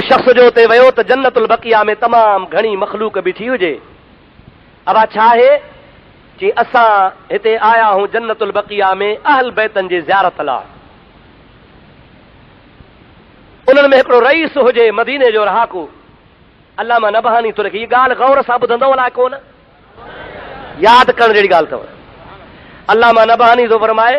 शख्स जो उते वियो त जन्नतुल बकिया में तमाम घणी मखलूक बीठी हुजे। अबा छा आहे कि असां हिते आया हूं जन्नतुल बकिया में अहल बैतन जी ज़ियारत लाइ। उन्हनि में हिकिड़ो रईस हुजे मदीने जो रहाकू अल्लामा नबहानी तो लिखी। ॻाल्हि गौर सां ॿुधंदव अलाए कोन, यादि करण जहिड़ी ॻाल्हि अथव। अल्लामा नबहानी थो फरमाए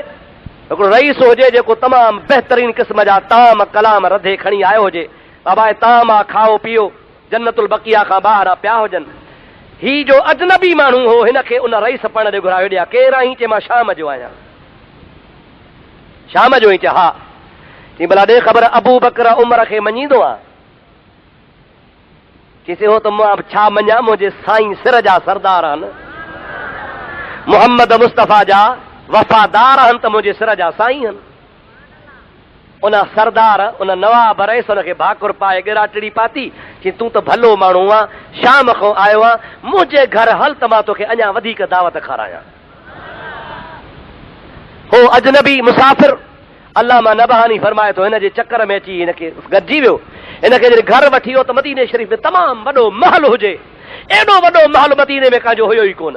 हिकिड़ो रईस हुजे जेको तमामु बहितरीन क़िस्म जा ताम कलाम रधे खणी आयो हुजे। बाबा ताम आहे, खाओ पीओ, जन्नतुल बकिया खां ॿाहिरि पिया हुजनि। ही जो अजनबी माण्हू हो हिनखे उन रईस पण ॾे घुरायो ॾिया। केरु आई? चए मां शाम जो आहियां। शाम जो ई? चए हा। चई भला ॾे ख़बर अबू बकर उमर खे मञींदो आहे? चईसि हो त मां छा मञा, मुंहिंजे साईं सिर जा सरदार आहिनि, मोहम्मद मुस्तफ़ा जा वफ़ादार आहिनि त मुंहिंजे सिर जा साईं आहिनि। उन सरदार उन नवाब रईस उनखे भाकुर पाए गिराटड़ी पाती। कि तूं त भलो माण्हू आहे, शाम खां आयो आहे, मुंहिंजे घर हल त मां तोखे अञा वधीक दावत खारायां। हो अजनबी मुसाफ़िर अल्लामा नबहानी फरमाए थो हिन जे चकर में अची हिनखे गॾिजी वियो। हिनखे जॾहिं घर वठी वियो त मदीने शरीफ़ में तमामु वॾो महल हुजे। एॾो वॾो महल मदीने में कंहिंजो हुयो ई कोन।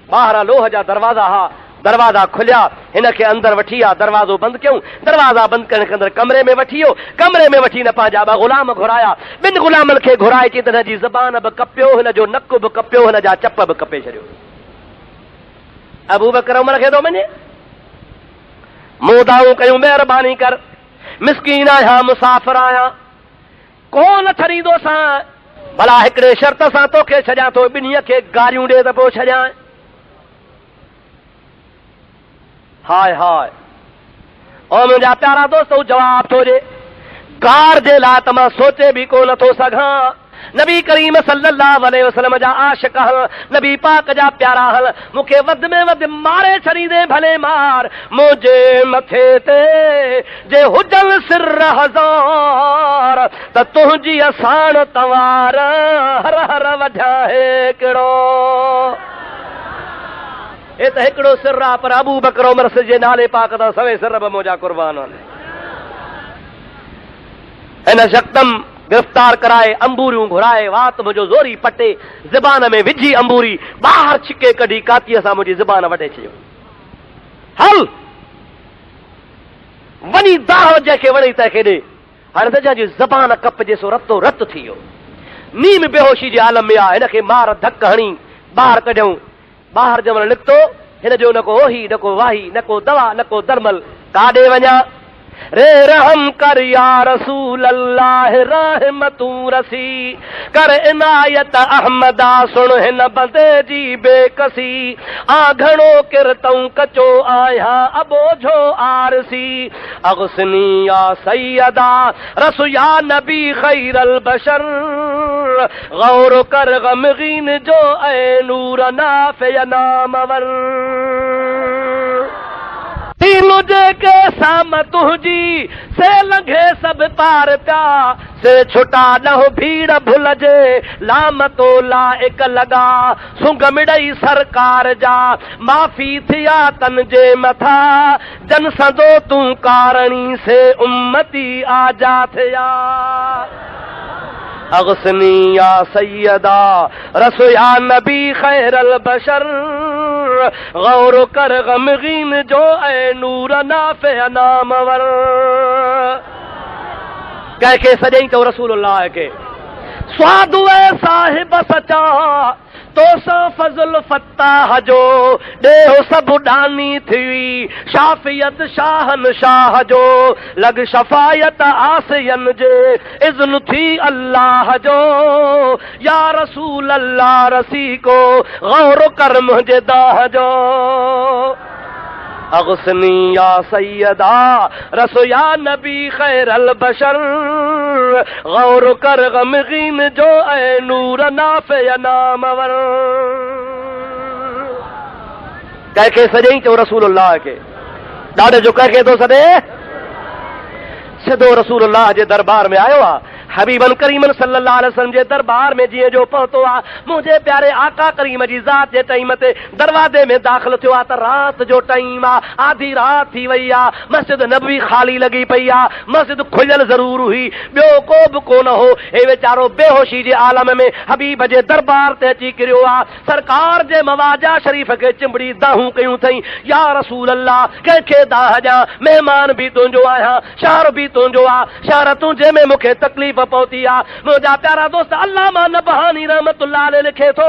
ॿाहिरां लोह जा दरवाज़ा हा, दरवाज़ा खुलिया, हिनखे अंदरि वठी विया, दरवाज़ो बंदि कयूं, दरवाज़ा बंदि करण के अंदरि कमरे में वठी वियो। कमरे में वठी न पंहिंजा ॿ गुलाम घुराया, ॿिनि गुलामनि खे घुराए चई त हिन जी ज़बान बि कपियो, हिन जो नक बि कपियो, हिन जा चप बि कपे छॾियो। अबू बकर उमर खे थो मञे? मोदाऊं कयूं, महिरबानी कर, मिसकीन आहियां, मुसाफ़िर आहियां, कोन छॾींदोसां, भला हिकिड़े शर्त सां तोखे छॾियां थो, ॿिन्हीअ खे गारियूं ॾे त पोइ छॾियां। हाय हाय। ओ मुंहिंजा प्यारा दोस्त, जवाब थो ॾे, गार जे लाइ त मां सोचे बि कोन थो सघां। नबी करीम सल्लल्लाहु अलैहि वसल्लम जा आशिक़ हल, नबी पाक जा प्यारा हल, मूंखे वधि में वधि मारे छॾींदे भले मार, मुंहिंजे मथे ते जे हुजनि सिर हज़ार त तुंहिंजी असाण तवार हर हर वढा हिकिड़ो। हे त हिकिड़ो सिर आहे, पर अबू बकर उमर जे नाले पाक त सवे सिर बि मुंहिंजा कुर्बान आहिनि। हिन शक्तम गिरफ़्तार कराए, अंबूरियूं घुराए, वात मुंहिंजो ज़ोरी पटे, ज़बान में विझी अंबूरी ॿाहिरि छिके कढी कातीअ सां मुंहिंजी ज़बान वढे छॾियो। हल वञी दाह जंहिंखे वणे तंहिंखे ॾे। हाणे त जंहिंजी ज़बान कपजे सो रतो रत थी वियो, नीम बेहोशी जे आलम में आहे। हिनखे मार धक हणी ॿाहिरि कढियऊं। ॿाहिरि जमल निकितो, हिन जो न को ओही, न को वाही, न को दवा, न को दरमल। काॾे वञा? रे रहम कर या रसूल अल्लाह, रहमतूं रसी कर इनायत अहमदा, सुन हिन बंदे जी बेकसी। आ घणो किरतऊं कचो आहियां, अबोझो आरसी, अगसनी या सैयदा रसू या नबी खैरल बशर, गौर कर गमगीन जो ऐ नूर नाफ़िय नामवर। तीनों जेके साम तुझी से लंघे सब पार प्या, से छुटा न हो भीड़ भुलजे, लामतो लाइक लगा, सुंग मिड़ई सरकार जा माफ़ी थिया तन जे मथा, जन सदो तूं कारणी से उम्मती आजा थिया। अगसनी या सैयदा रसो या नबी खैरल बशर, गौर कर गमगीन जो ऐ नूर नाफ़े नामवर। कंहिंखे सॼई तो रसूलुल्लाह खे, स्वादु ऐ साहिब सचा तो सा फज़ल फत्ताह जो, ॾेहो सभु डानी थी शाफियत शाहन शाह जो, लग शफायत आसियन जे इज़्न थी अल्लाह जो, या रसूल अल्लाह रसी को गौर कर मुंहिंजे दाह जो। अगसनी या सैयदा रसो या नबी खैरल बशर, गौर कर गमगीन जो ऐ नूर नाफ़े नामवर। कंहिंखे सॼई चओ रसूलुल्लाह खे, ॾाढे जो कंहिंखे थो सॾे, सिधो रसूलुल्लाह जे दरबार में आयो आहे। हबीबन करीमन सल्लल्लाहु अलैहि वसल्लम जे दरबार में जीअं जो पहुतो आ मुंहिंजे प्यारे आका करीम जी ज़ात जे टाइम ते दरवाज़े में दाख़िल थियो आहे त रात जो टाइम आ, आधी रात थी वई आ, मस्जिद नबवी खाली लगी पई आ, मस्जिद खुलियल ज़रूर हुई, ॿियो को बि कोन हो। हे वीचारो बेहोशी जे आलम में हबीब जे दरबार ते अची किरियो आ। सरकार जे मवाजा शरीफ़ खे चिंबड़ी दाहूं कयूं अथई, या रसूल अल्लाह कंहिंखे दाह ॾियां, महिमान बि तुंहिंजो आहियां, शहर बि तुंहिंजो आ, शहर तूं जंहिंमें मूंखे तकलीफ़ पहुती आ। मुंहिंजा प्यारा दोस्त अल्लामा नबहानी रहमतुल्लाह अलैह लिखे थो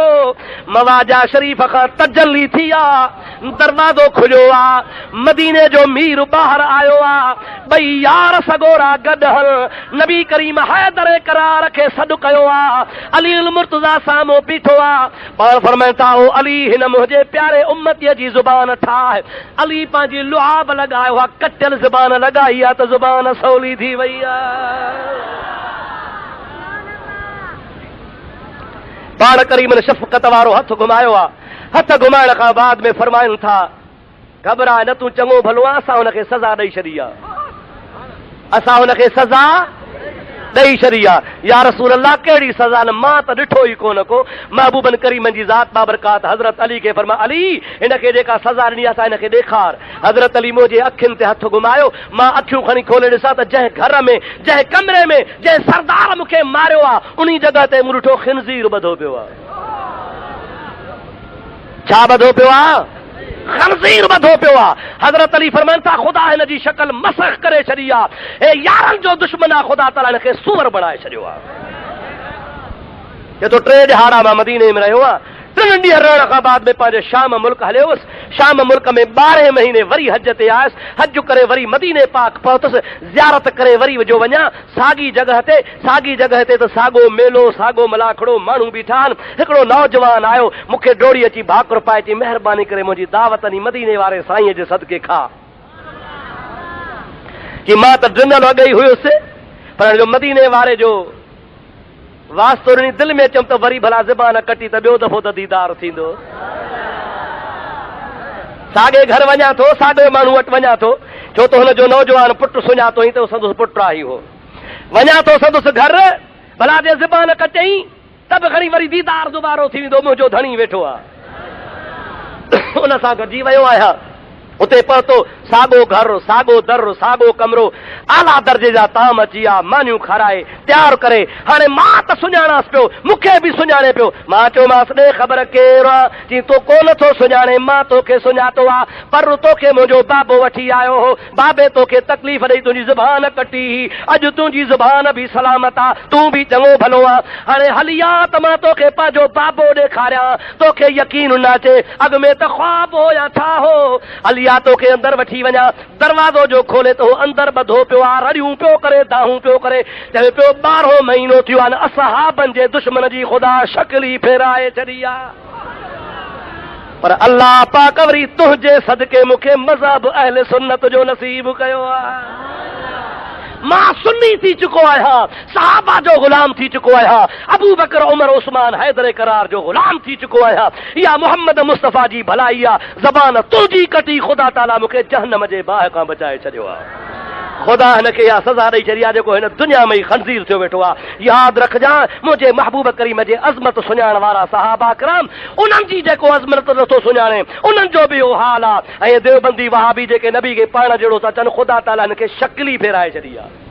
मवाजा शरीफ़ खां तजल्ली थी आ, दरवाज़ो खुलियो आ, मदीने जो मीर ॿाहिरि आयो आ, ॿई यार सगोरा गॾु हल नबी करीम हैदर करार खे सॾु कयो आ, अली उल मुर्तज़ा साम्हूं बीठो आ। पाण फरमाइनि था ओ अली हिन मुंहिंजे प्यारे उम्मतीअ जी ज़ुबान ठाहे। अली पंहिंजी लुआब लॻायो आहे, कटियल ज़ुबान लॻाई आहे त ज़ुबान सवली थी वई आहे। पाण करीम शफ़क़त वारो हथ घुमायो आहे, हथ घुमाइण खां बाद में फरमाइनि था घबराए न, तूं चङो भलो आहे, असां हुनखे सज़ा ॾेई छॾी आहे, असां हुनखे सज़ा ॾेई छॾी आहे। या रसूल अल्लाह कहिड़ी सज़ा? न मां त ॾिठो ई कोन को। महबूबन करीमन जी ज़ात बाबरकात हज़रत अली खे फरमा अली हिनखे जेका सज़ा ॾिनी आहे हिनखे ॾेखार। हज़रत अली मुंहिंजे अखियुनि ते हथ घुमायो, मां अखियूं खणी खोले ॾिसां त जंहिं घर में, जंहिं कमरे में, जंहिं सरदार मूंखे मारियो आहे उन जॻह ते मूं ॾिठो खिनज़ीर ॿधो पियो आहे। छा ॿधो पियो आहे? खंज़ीर ॿधो पियो आहे। हज़रत अली फरमाइनि था ख़ुदा हिन जी शक्ल मसख़ करे छॾी आहे, हे यारनि जो दुश्मन आहे, ख़ुदा ताला हिनखे सूअर बणाए छॾियो आहे। ये तो 3 ॾहाड़ा मां मदीने में रहियो आहे। 3 ॾींहं रहण खां बाद में पंहिंजे शाम मुल्क हलियोसि। शाम मुल्क में 12 महीने वरी हज ते आयुसि। हज करे वरी मदीने पाक पहुतुसि, ज़ियारत करे वरी जो वञा साॻी जॻह ते त साॻो मेलो, साॻो मलाखड़ो, माण्हू बीठा आहिनि। हिकिड़ो नौजवान आयो, मूंखे डोड़ी अची भाकुर पाए चई महिरबानी करे मुंहिंजी दावत नी मदीने वारे साईं जे सदके खा। कि मां त ॾिनल अॻई हुयुसि, पर जो मदीने वारे जो वास्तो ॾिनी दिलि में अचमि त वरी भला ज़बान कटी त ॿियो दफ़ो त दीदार थींदो। साॻे घर वञा थो, साॻे माण्हू वटि वञा थो, छो त हुनजो नौजवान पुटु सुञातो ई त संदुसि पुटु आहे हो। वञा थो संदुसि घर, भला जे ज़बान कटई त बि खणी वरी दीदार दुबारो थी वेंदो, मुंहिंजो धणी वेठो आहे। उन सां गॾिजी वियो आहियां, उते पहुतो, साॻो घर, साॻो दर, साॻो कमरो, आला दर्जे जा ताम अची विया, मानियूं खाराए तयारु करे। हाणे मां त सुञाणांसि पियो, मूंखे बि सुञाणे पियो। मां चयोमांसि ॾे ख़बर केरु आहे? चई तो कोन थो सुञाणे, मां तोखे सुञातो आहे, पर तोखे मुंहिंजो बाबो वठी आयो हो, बाबे तोखे तकलीफ़ ॾेई तुंहिंजी ज़ुबान कटी, अॼु तुंहिंजी ज़ुबान बि सलामत आहे, तूं बि चङो भलो आहे। हाणे हली आ त मां तोखे पंहिंजो बाबो ॾेखारियां, तोखे यकीन न अचे अॻ में त ख्वाब हो या छा हो। हली आ तोखे अंदरि वठी वञा। दरवाज़ो जो खोले तो अंदरि ॿधो पियो आहे, रड़ियूं पियो करे, दाहूं पियो करे, चवे पियो 12 महीनो थियो आहे, असहाबनि जे दुश्मन जी ख़ुदा शक्ल ई फेराए छॾी आहे। पर अल्लाह पाक वरी तुंहिंजे सदके मूंखे मज़हब अहले सुन्नत जो नसीब कयो आहे। मां सुन्नी थी चुको आहियां, सहाबा जो गुलाम थी चुको आहियां, अबू बकर, उमर, उस्मान, हैदर करार जो गुलाम थी चुको आहियां। इहा मोहम्मद मुस्तफ़ा जी भलाई आहे। ज़बान तुंहिंजी कटी, ख़ुदा ताला मूंखे जहन्नम जे बाहि खां बचाए छॾियो आहे। ख़ुदा हिनखे इहा सज़ा ॾेई छॾी आहे जेको हिन दुनिया में ई खंज़ीर थियो वेठो आहे। यादि रखजांइ, मुंहिंजे महबूब करीम जे अज़मत सुञाणण वारा सहाबा किराम, उन्हनि जी जेको अज़मत नथो सुञाणे उन्हनि जो बि इहो हाल आहे। ऐं देवबंदी वहाबी जेके नबी खे पाण जहिड़ो था चवनि, ख़ुदा ताला हिनखे शक्ल ई फेराए छॾी आहे।